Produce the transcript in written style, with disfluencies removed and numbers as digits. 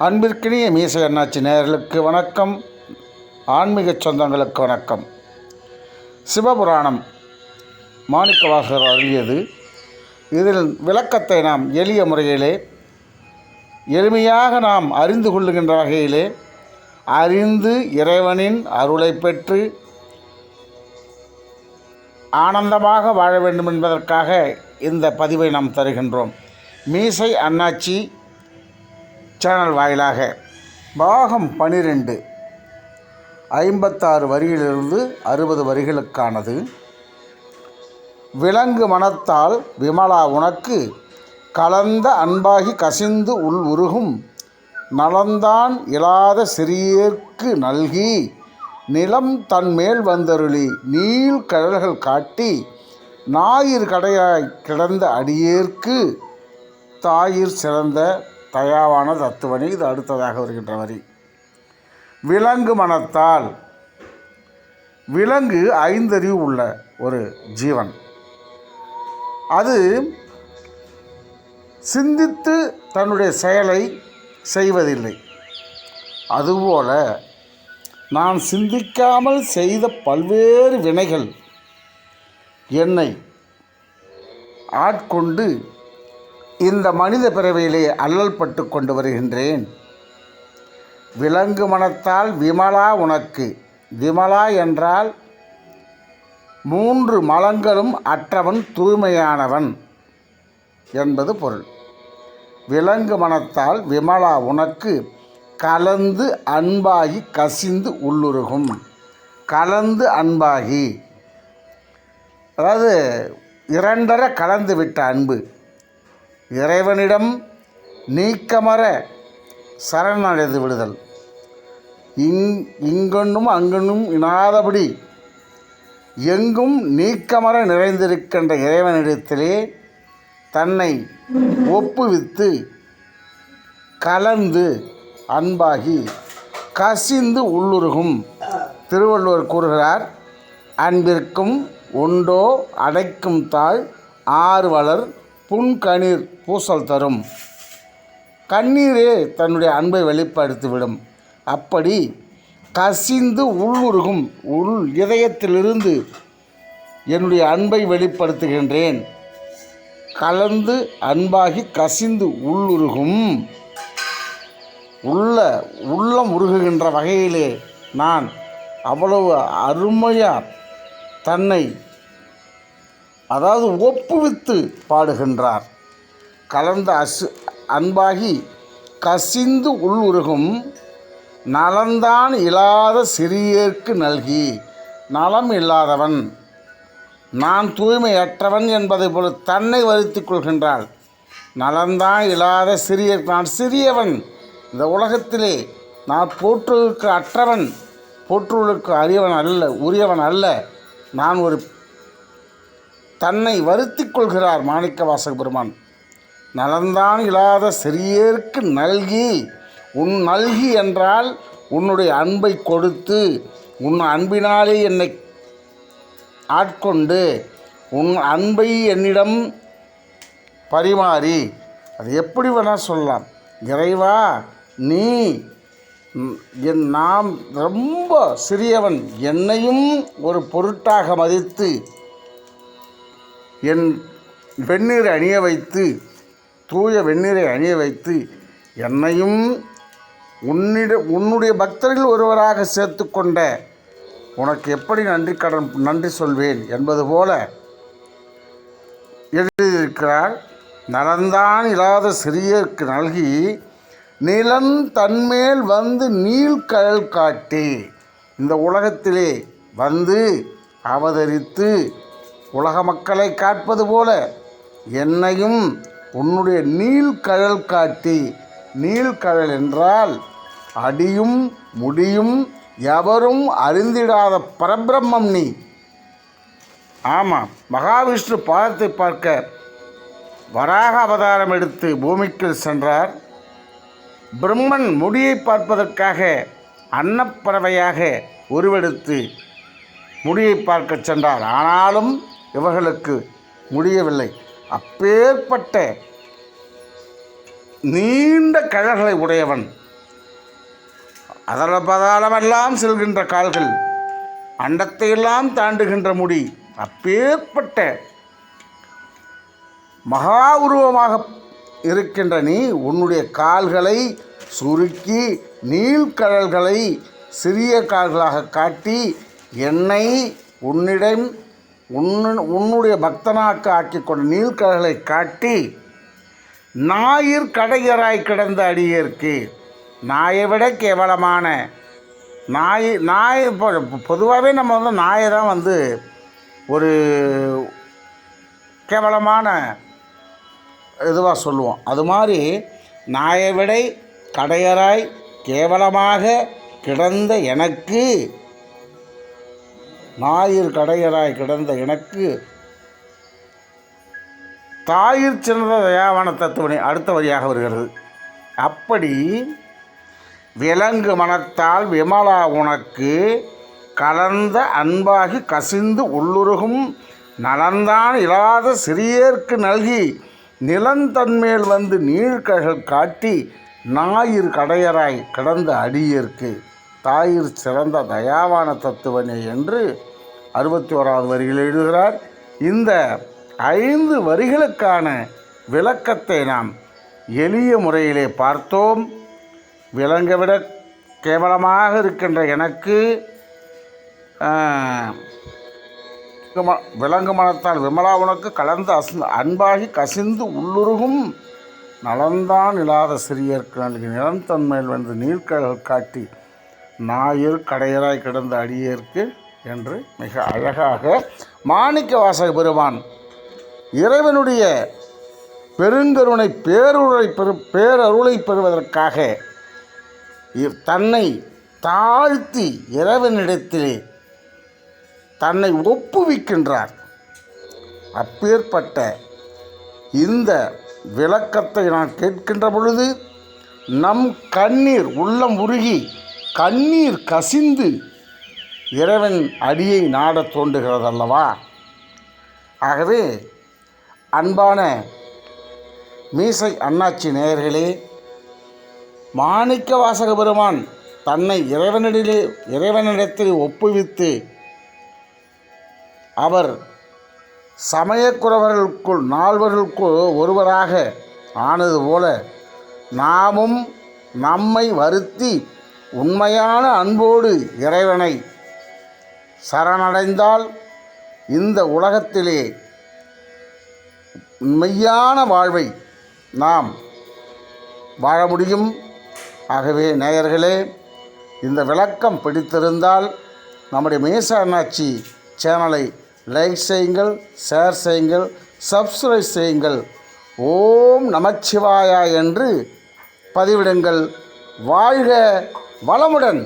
அன்பிற்கினிய மீசை அண்ணாச்சி நேயர்களுக்கு வணக்கம். ஆன்மீக சொந்தங்களுக்கு வணக்கம். சிவபுராணம் மாணிக்கவாசகர் அருளியது. இதில் விளக்கத்தை நாம் எளிய முறையிலே எளிமையாக நாம் அறிந்து கொள்ளுகின்ற வகையிலே அறிந்து இறைவனின் அருளை பெற்று ஆனந்தமாக வாழ வேண்டும் என்பதற்காக இந்த பதிவை நாம் தருகின்றோம். மீசை அண்ணாச்சி சேனல் வாயிலாக பாகம் 12 56 வரியிலிருந்து 60 வரிகளுக்கானது. விலங்கு மனத்தால் விமலா உனக்கு கலந்த அன்பாகி கசிந்து உள் உருகும் நலந்தான் இலாத சிறியேற்கு நல்கி நிலம் தன்மேல் வந்தருளி நீள் கடல்கள் காட்டி ஞாயிறு கடையாய் கிடந்த அடியேற்கு தாயிற் சிறந்த தயாவான தத்துவனி. இது அடுத்ததாக வருகின்ற வரி. விலங்கு மனத்தால், விலங்கு 5 அறிவு உள்ள ஒரு ஜீவன். அது சிந்தித்து தன்னுடைய செயலை செய்வதில்லை. அதுபோல நான் சிந்திக்காமல் செய்த பல்வேறு வினைகள் என்னை ஆட்கொண்டு இந்த மனித பிறவியிலே அல்லல் பட்டு கொண்டு வருகின்றேன். விலங்கு மனத்தால் விமலா உனக்கு, விமலா என்றால் 3 மலங்களும் அற்றவன், தூய்மையானவன் என்பது பொருள். விலங்கு மனத்தால் விமலா உனக்கு கலந்து அன்பாகி கசிந்து உள்ளுருகும். கலந்து அன்பாகி, அதாவது 2 கலந்து விட்ட அன்பு. இறைவனிடம் நீக்கமற சரணடைந்து விடுதல். இங்கொன்னும் அங்கொன்னும் இனாதபடி எங்கும் நீக்கமற நிறைந்திருக்கின்ற இறைவனிடத்திலே தன்னை ஒப்புவித்து கலந்து அன்பாகி கசிந்து உள்ளுருகும். திருவள்ளுவர் கூறுகிறார், அன்பிற்கும் உண்டோ அடைக்கும் தாழ் ஆர்வலர் புன்கணீர் பூசல் தரும். கண்ணீரே தன்னுடைய அன்பை வெளிப்படுத்திவிடும். அப்படி கசிந்து உள்ளுருகும், உள் இதயத்திலிருந்து என்னுடைய அன்பை வெளிப்படுத்துகின்றேன். கலந்து அன்பாகி கசிந்து உள்ளுருகும், உள்ளம் உருகுகின்ற வகையிலே நான் அவ்வளவு அருமையாக தன்னை அதாவது ஒப்புவித்து பாடுகின்றார். கலந்த அன்பாகி கசிந்து உள் உருகும் நலந்தான் இல்லாத சிறியேற்கு நல்கி. நலம் இல்லாதவன், நான் தூய்மையற்றவன் என்பதை போல தன்னை வருத்திக் கொள்கின்றாள். நலந்தான் இல்லாத சிறிய, நான் சிறியவன், இந்த உலகத்திலே நான் போற்றுவதற்கு அற்றவன், போற்றுவதற்கு உரியவன் அல்ல. நான் ஒரு தன்னை வருத்தி கொள்கிறார் மாணிக்கவாசக பெருமான். நலந்தான் இல்லாத சிறியேற்கு நல்கி. உன் நல்கி என்றால் உன்னுடைய அன்பை கொடுத்து, உன் அன்பினாலே என்னை ஆட்கொண்டு, உன் அன்பை என்னிடம் பரிமாறி, அது எப்படி வேணால் சொல்லலாம். இறைவா, நீ நாம் ரொம்ப சிறியவன், என்னையும் ஒரு பொருட்டாக மதித்து என் வெந்நீரை அணிய வைத்து, தூய வெந்நீரை அணிய வைத்து என்னையும் உன்னுடைய பக்தர்கள் ஒருவராக சேர்த்து கொண்ட உனக்கு எப்படி நன்றி சொல்வேன் என்பது போல எழுதியிருக்கிறார். நலந்தான் இல்லாத சிறியருக்கு நல்கி நிலன் தன்மேல் வந்து நீள்கடல் காட்டி. இந்த உலகத்திலே வந்து அவதரித்து உலக மக்களை காட்பது போல என்னையும் உன்னுடைய நீள்கடல் காட்டி. நீள்கடல் என்றால் அடியும் முடியும் எவரும் அறிந்திடாத பரபிரம்மம் நீ. ஆமாம், மகாவிஷ்ணு பாதத்தை பார்க்க வராக அவதாரம் எடுத்து பூமிக்கு சென்றார். பிரம்மன் முடியை பார்ப்பதற்காக அன்னப்பறவையாக உருவெடுத்து முடியை பார்க்க சென்றார். ஆனாலும் இவர்களுக்கு முடியவில்லை. அப்பேற்பட்ட நீண்ட கழல்களை உடையவன் அதல பதாளமெல்லாம் செல்கின்ற கால்கள், அண்டத்தையெல்லாம் தாண்டுகின்ற முடி, அப்பேற்பட்ட மகா உருவமாக இருக்கின்ற நீ உன்னுடைய கால்களை சுருக்கி நீள்கழல்களை சிறிய கால்களாக காட்டி என்னை உன்னுடைய பக்தனாக்க ஆக்கி கொண்ட நீள்கழல்களை காட்டி ஞாயிற் கடையராய் கிடந்த அடியேற்கு, நாயை விட கேவலமான நாய் பொதுவாகவே நம்ம நாயை தான் ஒரு கேவலமான இதுவாக சொல்லுவோம். அது மாதிரி நாயை விட கடையராய் கேவலமாக கிடந்த எனக்கு, ஞாயிற் கடையராய் கிடந்த எனக்கு தாயிற் சிறந்த தயாவான தத்துவனை அடுத்த வரியாக வருகிறது. அப்படி விலங்கு மனத்தால் விமலா உனக்கு கலந்த அன்பாகி கசிந்து உள்ளுருகும் நலந்தான் இல்லாத சிறியேற்கு நல்கி நிலந்தன்மேல் நீழ்கழல் காட்டி ஞாயிற் கடையராய் கிடந்த அடியேற்கு தாயிற் சிறந்த தயாவான தத்துவனே என்று 61வது வரியில் எழுதுகிறார். இந்த 5 வரிகளுக்கான விளக்கத்தை நாம் எளிய முறையிலே பார்த்தோம். விலங்கை விட கேவலமாக இருக்கின்ற எனக்கு விலங்கு மனத்தால் விமலா உனக்கு கலந்து அன்பாகி கசிந்து உள்ளுருகும் நலந்தான் இல்லாத சிறியர்க்கு நல்கி நிலந்தன்மையில் நீழ்கழல் காட்டி ஞாயிற் கடையராய் கிடந்த அடியேற்கு என்று மிக அழகாக மாணிக்க வாசக பெருமான் இறைவனுடைய பெருங்கருணை பேரருளை பெறுவதற்காக தன்னை தாழ்த்தி இறைவனிடத்திலே தன்னை ஒப்புவிக்கின்றார். அப்பேற்பட்ட இந்த விளக்கத்தை நான் கேட்கின்ற பொழுது நம் கண்ணீர் உள்ளம் உருகி கண்ணீர் கசிந்து இறைவன் அடியை நாடத் தோன்றுகிறதல்லவா. ஆகவே அன்பான மீசை அண்ணாச்சி நேயர்களே, மாணிக்க வாசக பெருமான் தன்னை இறைவனிடத்தில் ஒப்புவித்து அவர் சமயக்குறவர்களுக்குள் 4 ஒருவராக ஆனது போல நாமும் நம்மை வருத்தி உண்மையான அன்போடு இறைவனை சரணடைந்தால் இந்த உலகத்திலே மெய்யான வாழ்வை நாம் வாழ முடியும். ஆகவே நேயர்களே, இந்த விளக்கம் பிடித்திருந்தால் நம்முடைய மீசை அண்ணாச்சி சேனலை லைக் செய்யுங்கள், ஷேர் செய்யுங்கள், சப்ஸ்கிரைப் செய்யுங்கள். ஓம் நமச்சிவாயா என்று பதிவிடுங்கள். வாழ்க வளமுடன்.